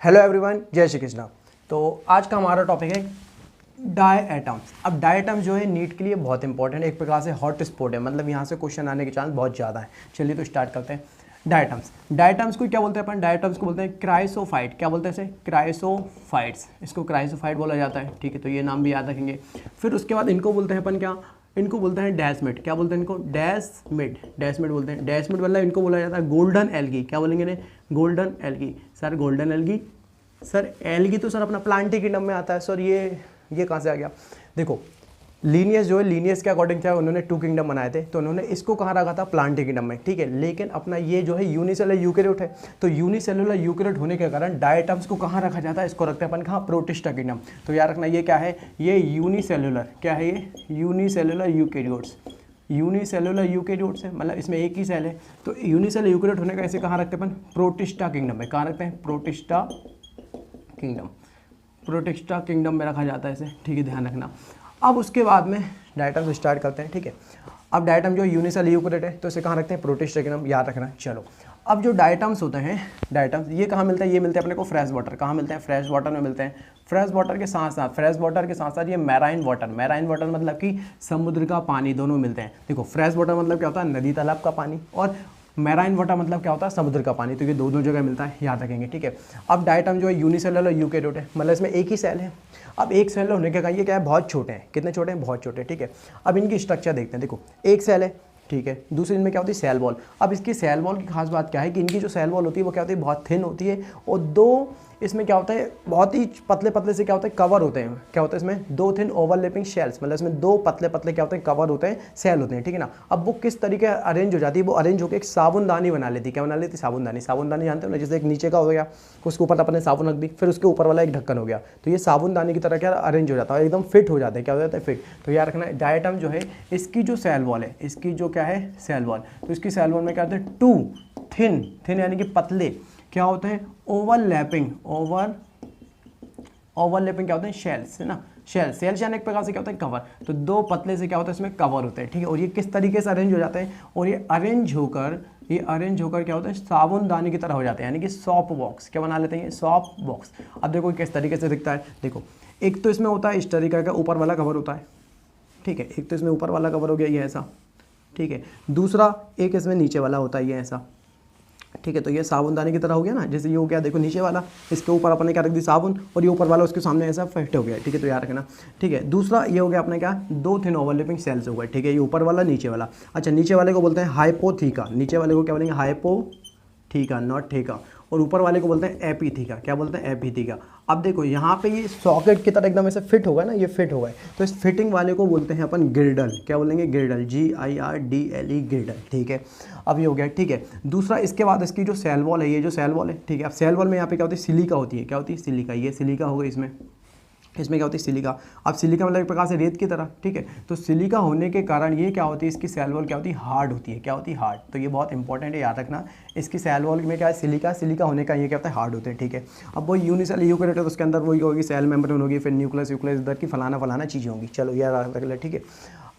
Hello everyone, जय श्री कृष्णा। तो आज का हमारा टॉपिक है डायटम्स। अब डायटम्स जो है नीट के लिए बहुत इंपॉर्टेंट है, एक प्रकार से हॉट स्पॉट है, मतलब यहाँ से क्वेश्चन आने के चांस बहुत ज़्यादा है। चलिए तो स्टार्ट करते हैं। डायटम्स को क्या बोलते हैं अपन? डायटम्स को बोलते हैं क्राइसोफाइट। क्या बोलते हैं इसे? क्राइसोफाइट्स। इसको क्राइसोफाइट बोला जाता है, ठीक है। तो ये नाम भी याद रखेंगे। फिर उसके बाद इनको बोलते हैं अपन क्या? इनको बोलते हैं डैशमिड। क्या बोलते हैं इनको? डैशमिड बोलते हैं। डैशमिड मतलब इनको बोला जाता है गोल्डन एल्गी। क्या बोलेंगे इन्हें? Golden algae. Sir golden algae, sir algae तो सर अपना प्लांटी किंगडम में आता है। सर ये कहाँ से आ गया? देखो लीनियस जो है, लीनियस के अकॉर्डिंग क्या है, उन्होंने 2 किंगडम बनाए थे, तो उन्होंने इसको कहाँ रखा था? प्लांटी किंगडम में, ठीक है। लेकिन अपना ये जो है यूनिसेलुलर यूकेरियोट है, तो यूनिसेलुलर यूकेरियोट होने के कारण डायटम्स को कहाँ रखा जाता है? इसको रखते हैं अपन कहाँ? Protista kingdom. तो याद रखना ये क्या है? ये यूनिसेलुलर, क्या है ये? Unicellular eukaryotes. यूनिसेलुलर यूकेरियोट्स है, मतलब इसमें एक ही सेल है। तो यूनिसेलुलर यूकेरियोट होने का ऐसे कहाँ रखते हैं अपन? प्रोटिस्टा किंगडम में। कहाँ रखते हैं? Protista kingdom. प्रोटिस्टा किंगडम में रखा जाता है इसे, ठीक है, ध्यान रखना। अब उसके बाद में डायटम स्टार्ट करते हैं, ठीक है। अब डायटम जो यूनिसेलुलर यूकेरियोट है, तो इसे कहाँ रखते हैं? प्रोटिस्टा किंगडम, याद रखना। चलो अब जो डायटम्स होते हैं, डायटम्स ये कहाँ मिलता है? ये मिलते हैं अपने को फ्रेश वाटर। कहाँ मिलते हैं? फ्रेश वाटर में मिलते हैं। फ्रेश वाटर के साथ साथ ये मैराइन वाटर मतलब कि समुद्र का पानी, दोनों मिलते हैं। देखो फ्रेश वाटर मतलब क्या होता है? नदी तालाब का पानी, और मैराइन वाटर मतलब क्या होता है? समुद्र का पानी। तो ये दोनों जगह मिलता है, याद रखेंगे, ठीक है। अब डायटम जो है यूनिसेलुलर यूकेरियोट है, मतलब इसमें एक ही सेल है। अब एक सेल होने के कारण ये क्या है? बहुत छोटे हैं। कितने छोटे हैं? बहुत छोटे, ठीक है। अब इनकी स्ट्रक्चर देखते हैं। देखो एक सेल है, ठीक है। दूसरी इनमें क्या होती है? Cell wall. अब इसकी सेल वॉल की खास बात क्या है कि इनकी जो सेल वॉल होती है वो क्या होती है? बहुत थिन होती है, और दो इसमें क्या होता है? बहुत ही पतले पतले से क्या होता है? कवर होते हैं। क्या होता है इसमें? 2 थिन ओवरलैपिंग शेल्स, मतलब इसमें 2 पतले पतले क्या होते हैं? कवर होते हैं, सेल होते हैं, ठीक है ना। अब वो किस तरीके अरेंज हो जाती है? वो अरेंज होकर एक साबुनदानी बना लेती है। क्या बना लेती है? साबुनदानी। साबुनदानी जानते हो ना, जैसे एक नीचे का हो गया, उसके ऊपर अपने साबुन रख दी, फिर उसके ऊपर वाला एक ढक्कन हो गया, तो ये साबुनदानी की तरह क्या अरेंज हो जाता है, एकदम फिट हो जाता है। क्या हो जाता है? फिट। तो याद रखना डायटम जो है, इसकी जो सेल वॉल है, इसकी जो क्या है? सेल वॉल, तो इसकी सेल वॉल में क्या होता है? 2 थिन यानी कि पतले क्या होते हैं? ओवरलैपिंग क्या होते हैं? शेल्स, है ना। शेल्स यानी एक प्रकार से क्या होता है? कवर। तो 2 पतले से क्या होता है? इसमें कवर होते हैं, ठीक है। और ये किस तरीके से अरेंज हो जाते हैं? और ये अरेंज होकर क्या होता है? साबुनदानी की तरह हो जाते हैं, यानी कि सॉप बॉक्स। क्या बना लेते हैं? ये सॉप बॉक्स। अब देखो किस तरीके से दिखता है। देखो एक तो इसमें होता है इस तरीके का ऊपर वाला कवर होता है, ठीक है। एक तो इसमें ऊपर वाला कवर हो गया, ये ऐसा, ठीक है। दूसरा एक इसमें नीचे वाला होता है, ये ऐसा, ठीक है। तो ये साबुनदानी की तरह हो गया ना। जैसे ये हो गया, देखो नीचे वाला, इसके ऊपर अपने क्या रख दी? साबुन, और ये ऊपर वाला उसके सामने ऐसा फिट हो गया, ठीक है। तो याद रखना, ठीक है। दूसरा ये हो गया अपने क्या? 2 थिन ओवरलैपिंग सेल्स हो गए, ठीक है। ये ऊपर वाला, नीचे वाला। अच्छा, नीचे वाले को बोलते हैं हाइपोथीका। नीचे वाले को क्या बोलेंगे? हाइपोथीका, नॉट थीका। और ऊपर वाले को बोलते हैं एपीथीका। क्या बोलते हैं? एपीथीका। अब देखो यहाँ पे ये सॉकेट की तरह एकदम ऐसे फिट होगा ना, ये फिट होगा, तो इस फिटिंग वाले को बोलते हैं अपन गिर्डल। क्या बोलेंगे? गिर्डल, GIRDLE, गिर्डल, ठीक है। अब ये हो गया, ठीक है। दूसरा इसके बाद इसकी जो सेल वॉल है, ये जो सेल वॉल है, ठीक है। अब सेल वॉल में यहाँ पे क्या होती है? सिलिका होती है। क्या होती है? सिलिका। ये सिलिका हो गई इसमें क्या होती है? सिलिका। अब सिलिका मतलब एक प्रकार से रेत की तरह, ठीक है। तो सिलिका होने के कारण ये क्या होती है? इसकी सेल वॉल क्या होती है? हार्ड होती है। क्या होती है? हार्ड। तो ये बहुत इंपॉर्टेंट है, याद रखना। इसकी सेल वॉल में क्या है? सिलिका होने का ये क्या होता है? हार्ड होते हैं, ठीक है। अब वो यूनिसेलुलर यूकेरियोट है, तो उसके अंदर वही होगी, सेल मेम्ब्रेन होगी, फिर न्यूक्लियस इधर की फलाना चीज़ें होंगी। चलो याद रख ले, ठीक है।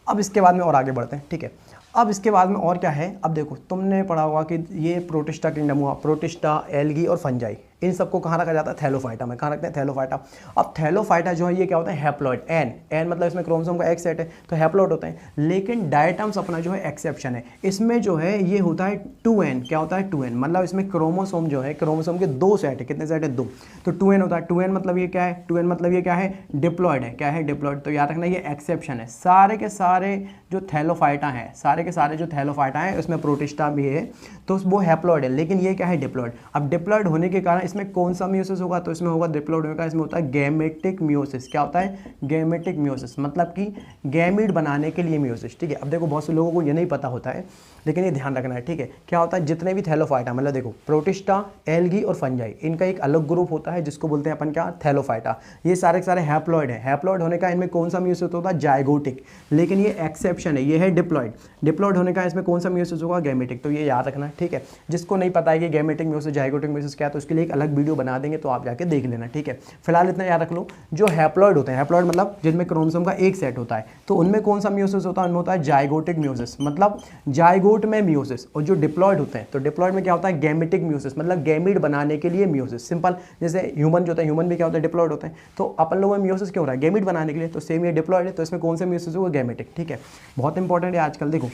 अब इसके बाद में और आगे बढ़ते हैं, ठीक है। अब इसके बाद में और क्या है? अब देखो तुमने पढ़ा होगा कि ये प्रोटिस्टा किंगडम हुआ, प्रोटिस्टा, एल्गी और फंजाई, इन सबको कहाँ रखा जाता है? थैलोफाइटा में। कहाँ रखते हैं? थैलोफाइटा। अब थैलोफाइटा जो है ये क्या होता है? हैप्लॉइड। एन मतलब इसमें क्रोमोसोम का एक सेट है, तो हैप्लॉइड होते हैं। लेकिन डायटम्स अपना जो है एक्सेप्शन है, इसमें जो है ये होता है 2n। क्या होता है? 2n, मतलब इसमें क्रोमोसोम जो है, क्रोमोसोम के 2 सेट है। कितने सेट है? 2। तो 2n होता है। 2n मतलब ये क्या है? 2n मतलब ये क्या है? डिप्लॉयड है। क्या है? डिप्लॉयड। तो याद रखना ये एक्सेप्शन है। सारे के सारे जो थैलोफाइटा हैं, सारे के सारे जो थैलोफाइटा हैं, उसमें प्रोटिस्टा भी है, तो वो हैप्लॉइड है। लेकिन ये क्या है? डिप्लॉयड। अब डिप्लॉयड होने के कारण इसमें कौन सा मियोसिस होगा? तो इसमें होगा डिप्लॉयड होगा, इसमें होता है गैमेटिक मियोसिस। क्या होता है? गैमेटिक मियोसिस, मतलब कि गैमीट बनाने के लिए मियोसिस, ठीक है। अब देखो बहुत से लोगों को ये नहीं पता होता है, लेकिन ये ध्यान रखना है, ठीक है। क्या होता है? जितने भी थैलोफाइटा, मतलब देखो प्रोटिस्टा, एल्गी और फंजाई, इनका एक अलग ग्रुप होता है जिसको बोलते हैं अपन क्या? थैलोफाइटा। ये सारे के सारे हैप्लॉइड है। हैप्लॉइड होने का इनमें कौन सा मियोसिस होता है? जायगोटिक। लेकिन ये एक्सेप्शन है, ये है डिप्लॉयड। डिप्लॉयड होने का इसमें कौन सा मियोसिस होगा? गैमेटिक। तो ये याद रखना, ठीक है। जिसको नहीं पता है कि गैमेटिक मियोसिस, जायगोटिक मियोसिस क्या है, तो उसके लिए एक अलग वीडियो बना देंगे तो आप जाके देख लेना, ठीक है। फिलहाल इतना याद रख लो, जो हैप्लॉइड होते हैं, हैप्लॉइड मतलब जिनमें क्रोमोसोम का एक सेट होता है, तो उनमें कौन सा मियोसिस होता है, उनमें होता है जाइगोटिक मियोसिस, मतलब जाइगोट में मियोसिस। और जो डिप्लॉइड होते हैं, तो डिप्लॉइड में क्या होता है, गैमेटिक मियोसिस, मतलब गैमीट बनाने के लिए मियोसिस। सिंपल, जैसे ह्यूमन जो होता है, ह्यूमन भी क्या होता है, डिप्लॉइड होते हैं। तो अपन लोगों में मियोसिस क्यों हो रहा है, गैमीट बनाने के लिए, तो सेम ये डिप्लॉइड है, तो इसमें कौन सा मियोसिस होगा, गैमेटिक, ठीक है। बहुत इंपॉर्टेंट है आजकल। देखो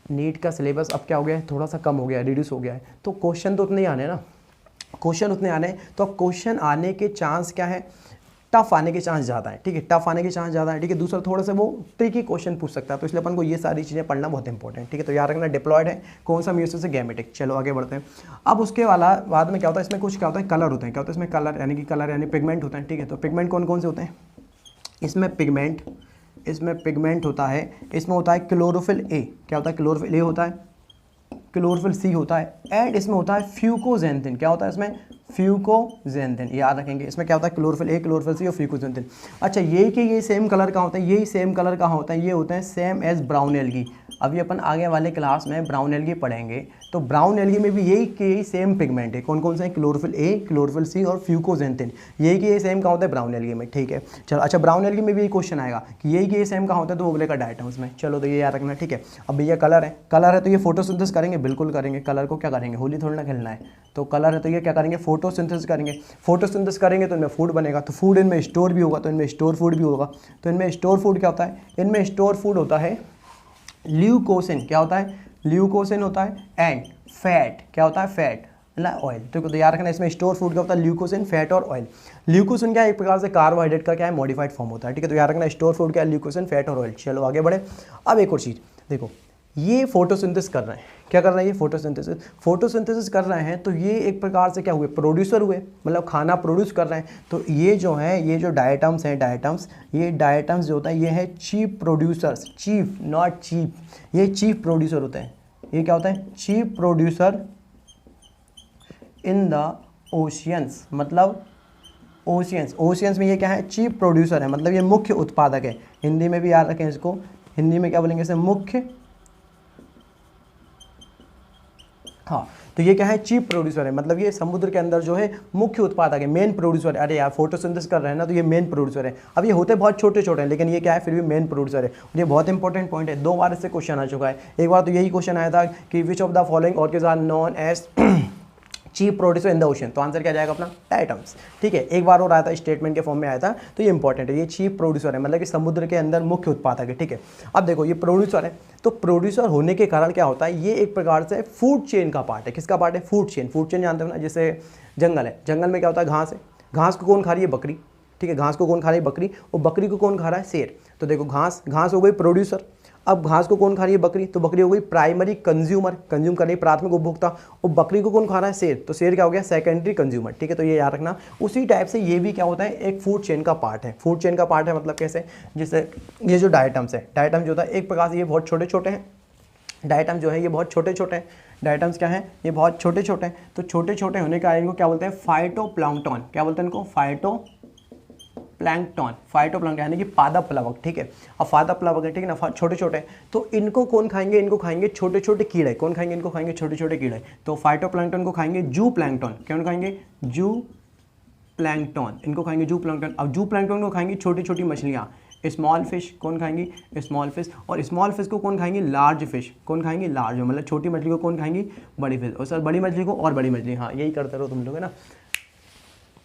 नीट का सिलेबस अब क्या हो गया है, थोड़ा सा कम हो गया है, रिड्यूस हो गया है, तो क्वेश्चन तो उतने ही आने ना, क्वेश्चन उतने आने हैं, तो अब क्वेश्चन आने के चांस क्या है, टफ आने के चांस ज़्यादा है, ठीक है, टफ आने के चांस ज़्यादा है, ठीक है। दूसरा थोड़ा सा वो ट्रिकी क्वेश्चन पूछ सकता है, तो इसलिए अपन को ये सारी चीज़ें पढ़ना बहुत इंपॉर्टेंट है, ठीक है। तो याद रखना डिप्लॉयड है, कौन सा मियोसिस है, गैमेटिक। चलो आगे बढ़ते हैं। अब उसके वाला बाद में क्या होता है, इसमें कुछ क्या होता है, कलर होते हैं, क्या होता है इसमें, कलर यानी कि कलर यानी पिगमेंट होते हैं, ठीक है। तो पिगमेंट कौन कौन से होते हैं, इसमें पिगमेंट होता है, इसमें होता है क्लोरोफिल ए, क्या होता है, क्लोरोफिल ए होता है, क्लोरोफिल सी होता है, एंड इसमें होता है फ्यूकोजेंथिन, क्या होता है इसमें, फ्यूकोजेंथिन, याद रखेंगे। इसमें क्या होता है, क्लोरोफिल ए, क्लोरोफिल सी और फ्यूकोजेंथिन। अच्छा, ये कि ये सेम कलर का होता है, यही सेम कलर का होता है, ये होते हैं सेम एज ब्राउन एल्गी। अभी अपन आगे वाले क्लास में ब्राउन एल्गी पढ़ेंगे, तो ब्राउन एल्गी में भी यही सेम पिगमेंट है, कौन कौन से हैं, क्लोरोफिल ए, क्लोरोफिल सी और फ्यूकोजेंथिन, यही कि ये सेम कहाँ होता है, ब्राउन एल्गी में, ठीक है। चलो अच्छा, ब्राउन एल्गी में भी ये क्वेश्चन आएगा कि यही कि ये सेम कहाँ होता है, तो अगले का डायटम्स में। चलो तो ये याद रखना, ठीक है। अब भैया कलर है तो ये फोटोसिंथेसिस करेंगे, बिल्कुल करेंगे। कलर को क्या करेंगे, होली थोड़ी ना खेलना है, तो कलर है तो ये क्या करेंगे, फोटोसिंथेसिस करेंगे। फोटोसिंथेसिस करेंगे तो इनमें फूड बनेगा, तो फूड इनमें स्टोर भी होगा, तो इनमें स्टोर फूड भी होगा। तो इनमें स्टोर फूड क्या होता है, इनमें स्टोर फूड होता है ल्यूकोसिन, क्या होता है, ल्यूकोसिन होता है, एंड फैट, क्या होता है, फैट मतलब ऑयल। तो याद रखना, इसमें स्टोर फूड क्या होता है, ल्यूकोसिन, फैट और ऑयल। ल्यूकोसिन क्या है, एक प्रकार से कार्बोहाइड्रेट का क्या है, मॉडिफाइड फॉर्म होता है, ठीक है। तो याद रखना, स्टोर फूड क्या है, ल्यूकोसिन, फैट और ऑयल। चलो आगे बढ़े। अब एक और चीज़ देखो, ये फोटोसिंथेसिस कर रहे हैं, क्या कर रहे हैं, ये फोटोसिंथेसिस कर रहे हैं, तो ये एक प्रकार से क्या हुए, प्रोड्यूसर हुए, मतलब खाना प्रोड्यूस कर रहे हैं। तो ये जो है, ये जो डायटम्स हैं, ये डायटम्स जो होता है, ये है chief producers, chief not cheap, ये चीफ प्रोड्यूसर होते हैं। ये क्या होता है, chief producer in the oceans, मतलब ओशियंस में ये क्या है, चीफ प्रोड्यूसर है, मतलब ये मुख्य उत्पादक है। हिंदी में भी याद रखें इसको, हिंदी में क्या बोलेंगे इसे, मुख्य, हाँ। तो ये क्या है, चीफ प्रोड्यूसर है, मतलब ये समुद्र के अंदर जो है मुख्य उत्पादक है, मेन प्रोड्यूसर है। अरे यार फोटोसिंथेसिस कर रहे हैं ना, तो ये मेन प्रोड्यूसर है। अब ये होते बहुत छोटे छोटे हैं, लेकिन ये क्या है, फिर भी मेन प्रोड्यूसर है। और ये बहुत इंपॉर्टेंट पॉइंट है, 2 बार इससे क्वेश्चन आ चुका है। एक बार तो यही क्वेश्चन आया था कि which of the following orchids are known as chief producer in the ocean, तो आंसर क्या जाएगा अपना, डायटम्स, ठीक है। एक बार और आया था, स्टेटमेंट के फॉर्म में आया था, तो ये इंपॉर्टेंट है, ये चीफ प्रोड्यूसर है, मतलब कि समुद्र के अंदर मुख्य उत्पादक है, ठीक है। अब देखो ये प्रोड्यूसर है, तो प्रोड्यूसर होने के कारण क्या होता है, ये एक प्रकार से फूड चेन का पार्ट है। किसका पार्ट है, फूड चेन जानते हो ना, जैसे जंगल है, जंगल में क्या होता है, घास है, घास को कौन खा रही है, बकरी, ठीक है। घास को कौन खा रही है, बकरी, और बकरी को कौन खा रहा है, शेर। तो देखो घास हो गई प्रोड्यूसर। अब घास को कौन खा रही है, बकरी, तो बकरी हो गई प्राइमरी कंज्यूमर, कंज्यूम कर रही है, प्राथमिक उपभोक्ता। और बकरी को कौन खा रहा है, शेर, तो शेर क्या हो गया, सेकेंडरी कंज्यूमर, ठीक है। तो ये याद रखना, उसी टाइप से ये भी क्या होता है, एक फूड चेन का पार्ट है। फूड चेन का पार्ट है मतलब कैसे, जैसे ये जो डायटम्स है, डायटम जो होता है एक प्रकार से ये बहुत छोटे छोटे हैं, डायटम जो है ये बहुत छोटे छोटे हैं। डायटम्स क्या है, ये बहुत छोटे छोटे हैं। तो छोटे छोटे होने का इनको क्या बोलते हैं, फाइटोप्लैंक्टन, क्या बोलते हैं इनको, फाइटोप्लैंक्टन यानी कि पादप प्लवक, ठीक है। अब पादप प्लवक है, ठीक है ना, छोटे छोटे। तो इनको कौन खाएंगे, इनको खाएंगे छोटे छोटे कीड़े, कौन खाएंगे, इनको खाएंगे छोटे छोटे कीड़े। तो फाइटोप्लैंक्टन को खाएंगे जू प्लैंक्टन, कौन खाएंगे, जू प्लैंक्टन, इनको खाएंगे जू प्लैंक्टन। अब जू प्लैंक्टन को खाएंगे छोटी छोटी मछलियाँ, स्मॉल फिश, कौन खाएंगी, स्मॉल फिश। और स्मॉल फिश को कौन खाएंगे, लार्ज फिश, कौन खाएंगे, लार्ज, मतलब छोटी मछली को कौन खाएंगी, बड़ी फिश। और सर बड़ी मछली को और बड़ी मछली, हाँ यही करते रहो तुम लोग, है ना।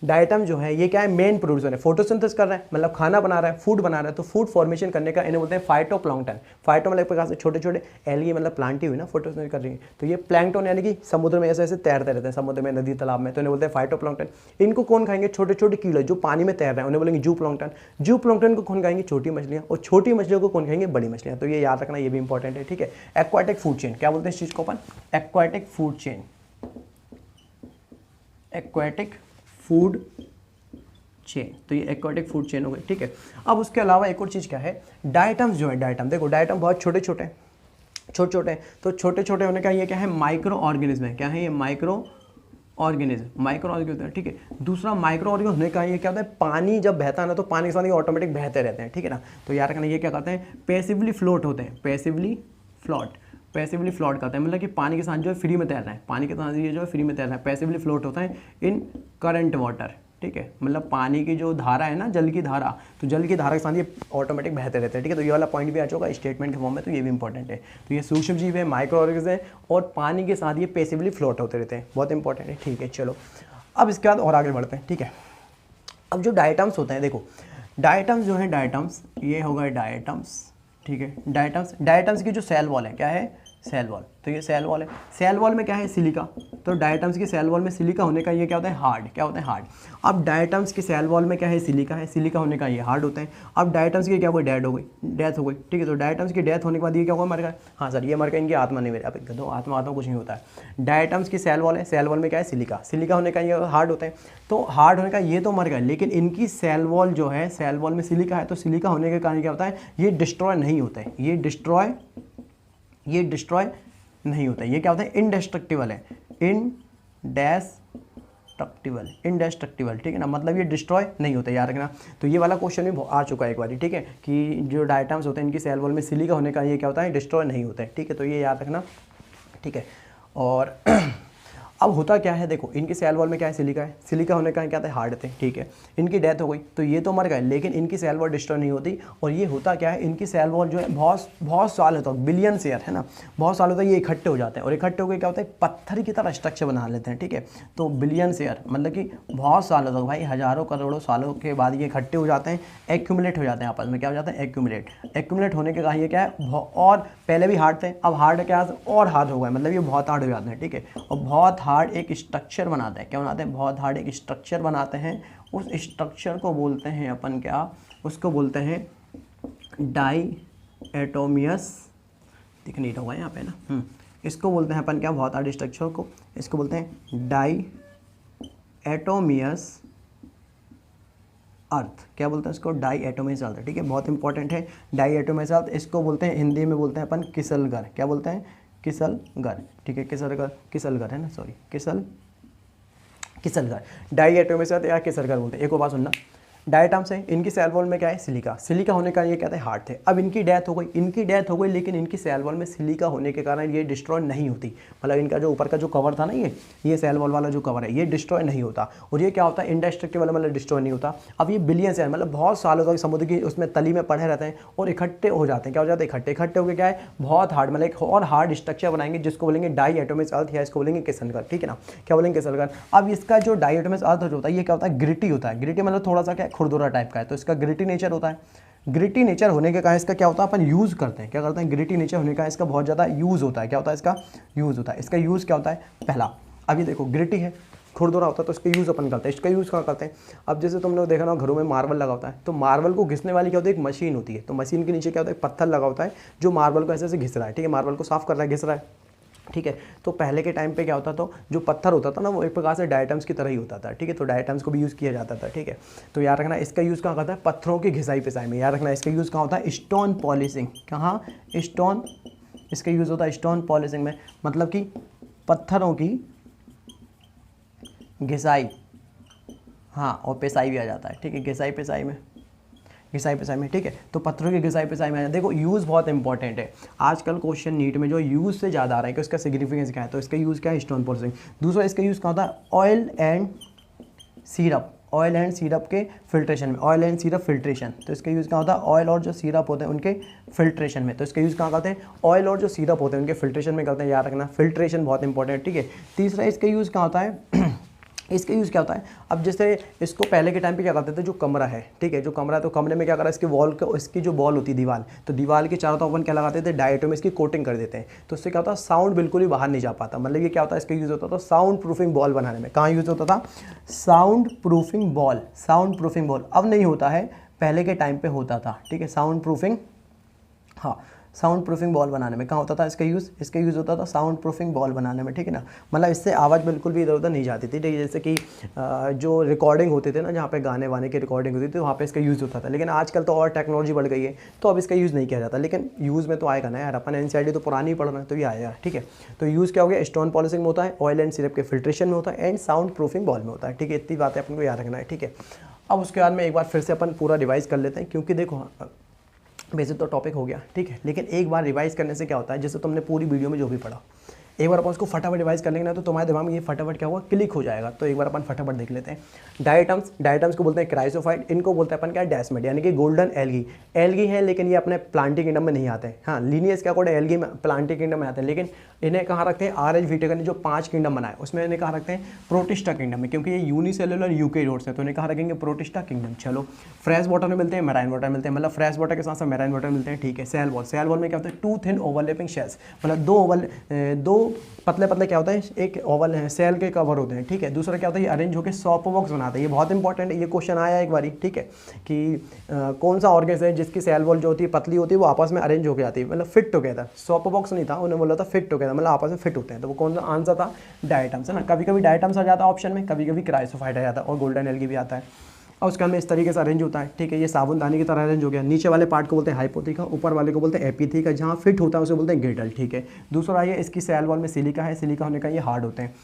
डायटम जो है ये क्या है, मेन प्रोड्यूसर है, फोटोसिंथेसिस कर रहा है, मतलब खाना बना रहा है, फूड बना रहा है। तो फूड फॉर्मेशन करने का इन्हें बोलते हैं फाइटोप्लैंक्टन। फाइटो मतलब एक प्रकार से छोटे छोटे, एल्गी मतलब प्लांट ही हुई ना, फोटोसिंथेसिस कर रही है। तो ये प्लैंक्टन यानी कि समुद्र में ऐसे ऐसे तैरते रहते हैं, समुद्र में, नदी तालाब में, तो इन्हें बोलते हैं फाइटोप्लैंक्टन। इनको कौन खाएंगे, छोटे छोटे कीड़े जो पानी में तैर रहे हैं, उन्हें बोलेंगे जू प्लैंक्टन। जू प्लैंक्टन को कौन खाएंगे, छोटी मछलियाँ, और छोटी मछलियों को कौन खाएंगे, बड़ी मछलियाँ। तो ये याद रखना, ये भी इंपॉर्टेंट है, ठीक है। एक्वाटिक फूड चेन, क्या बोलते हैं इस चीज़ को अपन, aquatic food chain, aquatic food chain. तो ये एक्वाटिक फूड चेन हो गई, ठीक है। अब उसके अलावा एक और चीज़ क्या है, डायटम्स जो है, डायटम देखो, डायटम बहुत छोटे छोटे हैं, तो छोटे छोटे होने का ये क्या है, माइक्रो ऑर्गेनिज्म है, क्या है ये, माइक्रो ऑर्गेनिज्म, ठीक है। दूसरा माइक्रो ऑर्गेनिज्म होने का ये क्या होता है, पानी जब बहता है ना, तो पानी के साथ ये ऑटोमेटिक बहते रहते हैं, ठीक है ना। तो याद रखना, ये क्या कहते हैं, पैसिवली फ्लोट होते हैं, पैसिवली फ्लोट, पैसिवली फ्लोट करता है, मतलब कि पानी के साथ जो है फ्री में तैर रहा है, पानी के साथ ये जो है फ्री में तैर रहा है, पैसिवली फ्लोट होता है इन करंट वाटर, ठीक है, मतलब पानी की जो धारा है ना, जल की धारा, तो जल की धारा के साथ ये ऑटोमेटिक बहते रहते हैं, ठीक है। तो ये वाला पॉइंट भी आ चुका है स्टेटमेंट के फॉर्म में, तो ये भी इंपॉर्टेंट है। तो ये सूक्ष्म जीव है, माइक्रो ऑर्गेनिज्म है, और पानी के साथ ये पैसिवली फ्लोट होते रहते हैं, बहुत इंपॉर्टेंट है, ठीक है। चलो अब इसके बाद और आगे बढ़ते हैं, ठीक है। अब जो डायटम्स होते हैं, देखो डायटम्स जो है, डायटम्स ये होगा डायटम्स, ठीक है। डायटम्स की जो सेल वॉल है क्या है, सेल वॉल, तो ये सेल वॉल है। सेल वॉल में क्या है, सिलिका, तो डायटम्स की सेल वॉल में सिलिका होने का ये क्या होता है, हार्ड, क्या होता है, हार्ड। अब डायटम्स की सेल वॉल में क्या है, सिलिका है, सिलिका होने का ये हार्ड होता है। अब डायटम्स की क्या हो गई, डेथ हो गई, ठीक है। तो डायटम्स की डेथ होने के बाद ये क्या होगा, मर गया, हाँ सर ये मर गया, इनकी आत्मा नहीं मेरे, अब दो आत्मा कुछ नहीं होता है। डायटम्स की सेल वॉल है, सेल वॉल में क्या है, सिलिका, सिलिका होने का ये हार्ड होता है। तो हार्ड होने का ये तो मर गया, लेकिन इनकी सेल वॉल जो है, सेल वॉल में सिलिका है, तो सिलिका होने के कारण क्या होता है, ये डिस्ट्रॉय नहीं होता है, ये डिस्ट्रॉय नहीं होता है, ये क्या होता है, इनडेस्ट्रक्टिबल है, इनडेस्ट्रक्टिबल, ठीक है ना, मतलब ये डिस्ट्रॉय नहीं होता, याद रखना। तो ये वाला क्वेश्चन भी आ चुका है एक बार, ठीक है, कि जो डायटम्स होते हैं इनकी सेल वॉल में सिलिका होने का ये क्या होता है, डिस्ट्रॉय नहीं होता है, ठीक है। तो ये याद रखना, ठीक है। और अब होता क्या है, देखो इनकी सेल वॉल में क्या है, सिलिका है, सिलिका होने का क्या था, हार्ड थे, ठीक है। इनकी डेथ हो गई, तो ये तो मर गए, लेकिन इनकी सेल वॉल डिस्ट्रॉय नहीं होती। और ये होता क्या है, इनकी सेल वॉल जो है बहुत साल होता है, बिलियन ईयर है ना, बहुत साल होता है, ये इकट्ठे हो जाते हैं, और इकट्ठे होकर क्या होता है, पत्थर की तरह स्ट्रक्चर बना लेते हैं, ठीक है। तो बिलियन ईयर मतलब कि बहुत साल होता है भाई, हज़ारों करोड़ों सालों के बाद ये इकट्ठे हो जाते हैं, एक्यूमुलेट हो जाते हैं आपस में, क्या हो जाता है, एक्यूमुलेट होने के कारण ये क्या है, और पहले भी हार्ड थे, अब हार्ड क्या और हार्ड हो गए, मतलब ये बहुत हार्ड हो जाते हैं, ठीक है। और बहुत हार्ड एक स्ट्रक्चर बनाते हैं, क्या बनाते हैं, बहुत हार्ड एक स्ट्रक्चर बनाते हैं। उस स्ट्रक्चर को बोलते हैं अपन क्या, उसको बोलते हैं डाईएटोमियस, दिख नहीं रहा यहाँ पे ना, इसको बोलते हैं अपन क्या, बहुत हार्ड स्ट्रक्चर को, इसको बोलते हैं डाईएटोमियस अर्थ, क्या बोलते हैं इसको, डाईएटोमियस अर्थ, ठीक है, बहुत इंपॉर्टेंट है डाईएटोमियस अर्थ। इसको बोलते हैं हिंदी में बोलते हैं अपन किसलगर, क्या बोलते हैं, किसलगर, ठीक है, किसलगर है ना, सॉरी किसलगर, डाईएटोमियस अर्थ या किसलगर बोलते हैं। एक और बात सुनना, डायटम्स है, इनकी सेल वॉल में क्या है, सिलिका होने का ये कहते हैं हार्ड थे। अब इनकी डेथ हो गई, लेकिन इनकी सेल वॉल में सिलिका होने के कारण ये डिस्ट्रॉय नहीं होती, मतलब इनका जो ऊपर का जो कवर था ना, ये सेल वॉल वाला जो कवर है, ये डिस्ट्रॉय नहीं होता। और ये क्या होता है, इंडेस्ट्रक्टिबल, मतलब डिस्ट्रॉय नहीं होता। अब ये बिलियन से, मतलब बहुत सालों तक समुद्र की उसमें तली में पड़े रहते हैं और इकट्ठे हो जाते हैं, क्या हो जाते हैं, इकट्ठे होकर क्या है, बहुत हार्ड, मतलब एक और हार्ड स्ट्रक्चर बनाएंगे, जिसको बोलेंगे डाईएटोमियस अर्थ, या इसको बोलेंगे किसलगर, ठीक है ना, क्या बोलेंगे, किसलगर। अब इसका जो डाईएटोमियस अर्थ जो होता है, ये क्या होता है, ग्रिटी होता है, ग्रिटी मतलब थोड़ा सा क्या खुरदुरा टाइप का है, तो इसका ग्रिटी नेचर होता है। ग्रिटी नेचर होने के कारण इसका क्या होता है, अपन यूज़ करते हैं, क्या करते हैं, ग्रिटी नेचर होने का इसका बहुत ज़्यादा यूज़ होता है, क्या होता है, इसका यूज़ होता है। इसका यूज़ क्या होता है, पहला, अभी देखो ग्रिटी है, खुरदुरा होता है, तो इसका यूज़ अपन करते हैं। इसका यूज़ कहाँ करते हैं, अब जैसे तुम लोग देखा ना, घरों में मार्बल लगा होता है, तो मार्बल को घिसने वाली क्या होती है, एक मशीन होती है, तो मशीन के नीचे क्या होता है, पत्थर लगा होता है, जो मार्बल को ऐसे ऐसे घिस रहा है, ठीक है, मार्बल को साफ कर रहा है, घिस रहा है, ठीक है। तो पहले के टाइम पे क्या होता था, जो पत्थर होता था ना, वो एक प्रकार से डायटम्स की तरह ही होता था, ठीक है। तो डायटम्स को भी यूज़ किया जाता था, ठीक है। तो याद रखना, इसका यूज़ कहाँ करता है, पत्थरों की घिसाई पिसाई में। याद रखना, इसका यूज़ कहाँ होता है, स्टोन पॉलिशिंग, कहाँ, स्टोन, इसका यूज़ होता है स्टोन पॉलिशिंग में, मतलब कि पत्थरों की घिसाई, हाँ, और पिसाई भी आ जाता है, ठीक है, घिसाई पिसाई में, ठीक है। तो पत्थरों की घिसाई पिसाई में आ जाता है। देखो यूज़ बहुत इंपॉर्टेंट है, आजकल क्वेश्चन नीट में जो यूज़ से ज़्यादा आ रहा है कि उसका सिग्निफिकेंस क्या है, तो इसका यूज़ क्या है, स्टोन पॉलिशिंग। दूसरा इसका यूज़ कहाँ होता है, ऑयल एंड सिरप के फिल्ट्रेशन में, ऑयल एंड सिरप फिल्ट्रेशन, तो इसका यूज़ कहाँ होता है, ऑयल और जो सिरप होते हैं उनके फिल्ट्रेशन में। तो इसका यूज़ कहाँ करते हैं, ऑयल और जो सिरप होते हैं उनके फिल्ट्रेशन में करते हैं, याद रखना, फिल्ट्रेशन बहुत इंपॉर्टेंट है, ठीक है। तीसरा इसका यूज़ कहाँ होता है, इसका यूज़ क्या होता है, अब जैसे इसको पहले के टाइम पे क्या करते थे, जो कमरा है, ठीक है, जो कमरा है, तो कमरे में क्या करा, इसके वॉल को, इसकी जो वॉल होती है, दीवार, तो दीवार के चारों तरफ अपन क्या लगाते थे, डायटोमियस की कोटिंग कर देते हैं। तो इससे क्या होता है, साउंड बिल्कुल ही बाहर नहीं जा पाता, मतलब ये क्या होता है, इसका यूज़ होता था साउंड प्रूफिंग बॉल बनाने में। कहाँ यूज़ होता था, साउंड प्रूफिंग बॉल, अब नहीं होता है, पहले के टाइम पे होता था, ठीक है, साउंड प्रूफिंग, हाँ, साउंड प्रूफिंग बॉल बनाने में कहाँ होता था इसका यूज़ होता था साउंड प्रूफिंग बॉल बनाने में, ठीक है ना, मतलब इससे आवाज़ बिल्कुल भी इधर उधर नहीं जाती थी, ठीक है। जैसे कि जो रिकॉर्डिंग होते थे ना, जहाँ पे गाने वाने की रिकॉर्डिंग होती थी, वहाँ पे इसका यूज़ होता था। लेकिन आजकल तो और टेक्नोलॉजी बढ़ गई है, तो अब इसका यूज़ नहीं किया जाता, लेकिन यूज़ में तो आएगा ना यार, अपन NCERT तो पुरानी पढ़ रहे हैं, तो ये आएगा, ठीक है। तो यूज़ क्या हो गया, स्टोन पॉलिशिंग में होता है, ऑयल एंड सिरप के फिल्ट्रेशन में होता है, एंड साउंड प्रूफिंग बॉल में होता है, ठीक है। इतनी बातें अपन को याद रखना है, ठीक है। अब उसके बाद में एक बार फिर से अपन पूरा रिवाइज कर लेते हैं, क्योंकि देखो बेसिक तो टॉपिक हो गया, ठीक है, लेकिन एक बार रिवाइज करने से क्या होता है, जैसे तुमने पूरी वीडियो में जो भी पढ़ा एक बार अपन उसको फटाफट रिवाइज कर लेंगे ना, तो तुम्हारे दिमाग में ये फटाफट क्या होगा, क्लिक हो जाएगा। तो एक बार अपन फटाफट देख लेते हैं। डायटम्स को बोलते हैं क्राइसोफाइट, इनको बोलते हैं अपन क्या, डेस्मेट, यानी कि गोल्डन एल्गी है, लेकिन ये अपने प्लांटी किंगडम में नहीं आते हैं। हाँ, लीनियस क्या कोड एल्गी में प्लांटी किंगडम में आते हैं, लेकिन इन्हें कहाँ रखते हैं, आर एच व्हिटेकर ने जो 5 किंगडम बनाए उसमें इन्हें कहाँ रखते हैं, प्रोटिस्टा किंगडम में, क्योंकि ये यूनिसेलुलर यूकेरियोट्स हैं, तो इन्हें कहाँ रखेंगे, प्रोटिस्टा किंगडम। चलो, फ्रेश वाटर में मिलते हैं, मैराइन वाटर मिलते हैं, मतलब फ्रेश वाटर के साथ साथ मैराइन वाटर मिलते हैं, ठीक है। सेल वॉल में क्या होता है, 2 थिन ओवरलैपिंग शेल्स, मतलब दो पतले पतले क्या होता है, एक ओवल है, सेल के कवर होते हैं, ठीक है। दूसरा क्या होता है, ये अरेंज होकर सॉफ्ट बॉक्स बनाते हैं, ये बहुत इंपॉर्टेंट है, ये क्वेश्चन आया एक बारी, ठीक है, कि कौन सा ऑर्गेन है जिसकी सेल वॉल जो होती है पतली होती है, वो आपस में अरेंज होकर आती है, मतलब फिट टुगेदर। सॉफ्ट बॉक्स नहीं था, उन्होंने बोला था फिट टुगेदर, मतलब आपस में फिट होते हैं। तो वो कौन सा आंसर था, डायटम्स है ना। कभी कभी डायटम्स आ जाता है ऑप्शन में, कभी कभी क्राइसोफाइट आ जाता है, और गोल्डन एल्गी भी आता है, और उसके अंदर इस तरीके से अरेंज होता है, ठीक है। ये साबुनदानी की तरह अरेंज हो गया। नीचे वाले पार्ट को बोलते हैं हाइपोथीका, ऊपर वाले को बोलते हैं एपिथीका, जहाँ फिट होता है उसे बोलते हैं गिडल, ठीक है। दूसरा ये इसकी सेल वॉल में सिलिका है, सिलिका होने का ये हार्ड होते हैं।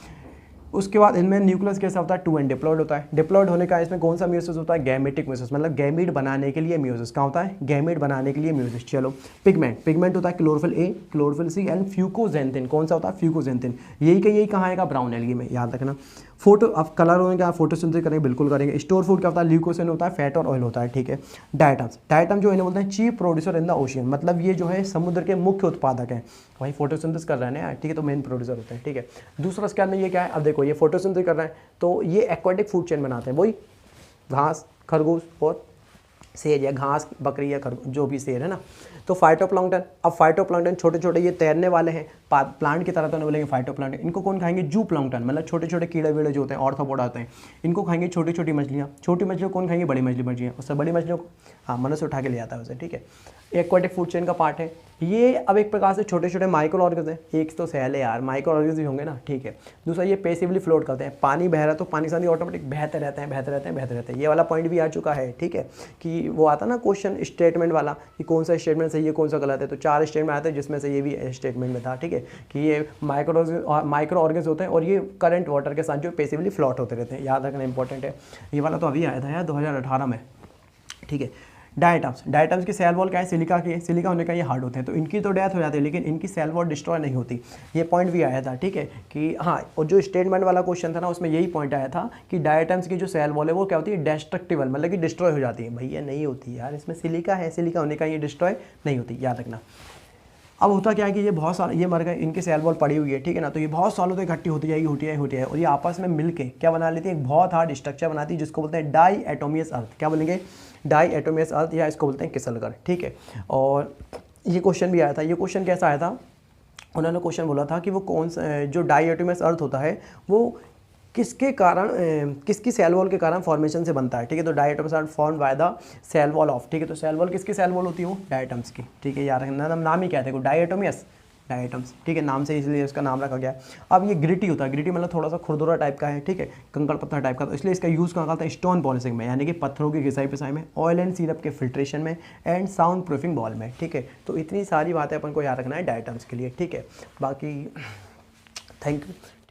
उसके बाद इनमें न्यूक्लियस कैसा होता है, 2 एंड डिप्लॉयड होता है। डिप्लॉयड होने का इसमें कौन सा म्यूसिस होता है, गैमेटिक म्यूसिस, मतलब गैमीट बनाने के लिए म्यूसिस कहाँ होता है, गैमीट बनाने के लिए म्यूसिस। चलो, पिगमेंट होता है chlorophyll a, chlorophyll c and fucoxanthin, कौन सा होता है, फ्यूकोजेंथिन। यही कहाँ आएगा, ब्राउन एल्गी में, याद रखना। अब कलर होने का फोटोसिंथेसिस करेंगे, बिल्कुल करेंगे। स्टोर फूड क्या होता है, ल्यूकोसिन होता है, फैट और ऑयल होता है, ठीक है। डायटम जो इन्हें बोलते हैं chief producer in the ocean, मतलब ये जो है समुद्र के मुख्य उत्पादक हैं। वही फोटोसिंथेसिस कर रहे हैं यार, ठीक है, तो मेन प्रोड्यूसर होते हैं, ठीक है। दूसरा इसके अंदर ये क्या है, अब देखो ये फोटोसिंथेसिस कर रहे हैं, तो ये एक्वाटिक फूड चेन बनाते हैं, वही घास, खरगोश और शेर, या घास, बकरी या खरगोश, जो भी शेर है ना। तो फाइटोप्लैंक्टन, अब फाइटोप्लैंक्टन छोटे छोटे ये तैरने वाले हैं, प्लांट की तरह तो नहीं बोलेंगे फाइटोप्लैंक्टन। इनको कौन खाएंगे, जू प्लैंक्टन, मतलब छोटे छोटे कीड़े वीड़े जो होते हैं, ऑर्थ्रोपोडा होते हैं, इनको खाएंगे छोटी छोटी मछलियाँ। छोटी मछलियों कौन खाएंगे, बड़ी मछलियाँ, उससे बड़ी मछलियों को हाँ मनुष्य उठा के ले आता है उसे, ठीक है। एक्वाटिक फूड चेन का पार्ट है ये। अब एक प्रकार से छोटे छोटे माइक्रो ऑर्गन्स हैं, एक तो सेल है यार, माइक्रो ऑर्गन्स भी होंगे ना, ठीक है। दूसरा ये पैसिवली फ्लोट करते हैं, पानी बह रहा है तो पानी साथ ही ऑटोमेटिक बहते रहते हैं। ये वाला पॉइंट भी आ चुका है, ठीक है, कि वो आता ना क्वेश्चन स्टेटमेंट वाला, कि कौन सा स्टेटमेंट सही है कौन सा गलत है। तो 4 स्टेटमेंट आते हैं, जिसमें से ये भी स्टेटमेंट में था, ठीक है, कि ये माइक्रो ऑर्गन्स होते हैं और ये करंट वाटर के साथ जो पैसिवली फ्लोट होते रहते हैं, याद रखना इंपॉर्टेंट है। ये वाला तो अभी आया था यार 2018 में, ठीक है। डायटम्स की सेल वॉल क्या है, सिलिका की है, सिलिका होने का ये हार्ड होते हैं, तो इनकी तो डेथ हो जाती है, लेकिन इनकी सेल वॉल डिस्ट्रॉय नहीं होती। ये पॉइंट भी आया था, ठीक है, कि हाँ, और जो स्टेटमेंट वाला क्वेश्चन था ना, उसमें यही पॉइंट आया था कि डायटम्स की जो सेल वॉल है वो क्या होती है, डेस्ट्रक्टिबल, मतलब कि डिस्ट्रॉय हो जाती है। भैया नहीं होती यार, इसमें सिलिका है, सिलिका होने का ये डिस्ट्रॉय नहीं होती, याद रखना। अब होता क्या है कि ये बहुत साल ये मर गए, इनकी सेल वॉल पड़ी हुई है, ठीक है ना, तो ये बहुत सालों तक इकट्ठी होती है और ये आपस में मिलके क्या बना लेती है, एक बहुत हार्ड स्ट्रक्चर बनाती है, जिसको बोलते हैं डाई एटोमियस अर्थ। क्या बोलेंगे, डाई एटोमियस अर्थ, या इसको बोलते हैं किसलगर, ठीक है। और ये क्वेश्चन भी आया था। ये क्वेश्चन कैसा आया था, उन्होंने क्वेश्चन बोला था कि वो कौन सा जो डाई एटोमियस अर्थ होता है वो किसके कारण, किसकी सेल वॉल के कारण फॉर्मेशन से बनता है, ठीक है। तो diatoms are formed by the cell wall of, ठीक है। तो सेल वॉल किसकी सेल वॉल होती है, वो डायटम्स की, ठीक है। यार नाम ही क्या है, डायटोमियस, डायटम्स, ठीक है, नाम से इसलिए इसका नाम रखा गया है। अब ये ग्रिटी होता है, ग्रिटी मतलब थोड़ा सा खुरदुरा टाइप का है, ठीक है, कंकड़ पत्थर टाइप का, तो इसलिए इसका यूज़ कहाँ करता है, स्टोन पॉलिशिंग में, यानी कि पत्थरों की घिसाई पिसाई में, ऑयल एंड सिरप के फिल्ट्रेशन में, एंड साउंड प्रूफिंग बॉल में, ठीक है। तो इतनी सारी बातें अपन को याद रखना है डायटम्स के लिए, ठीक है। बाकी थैंक यू।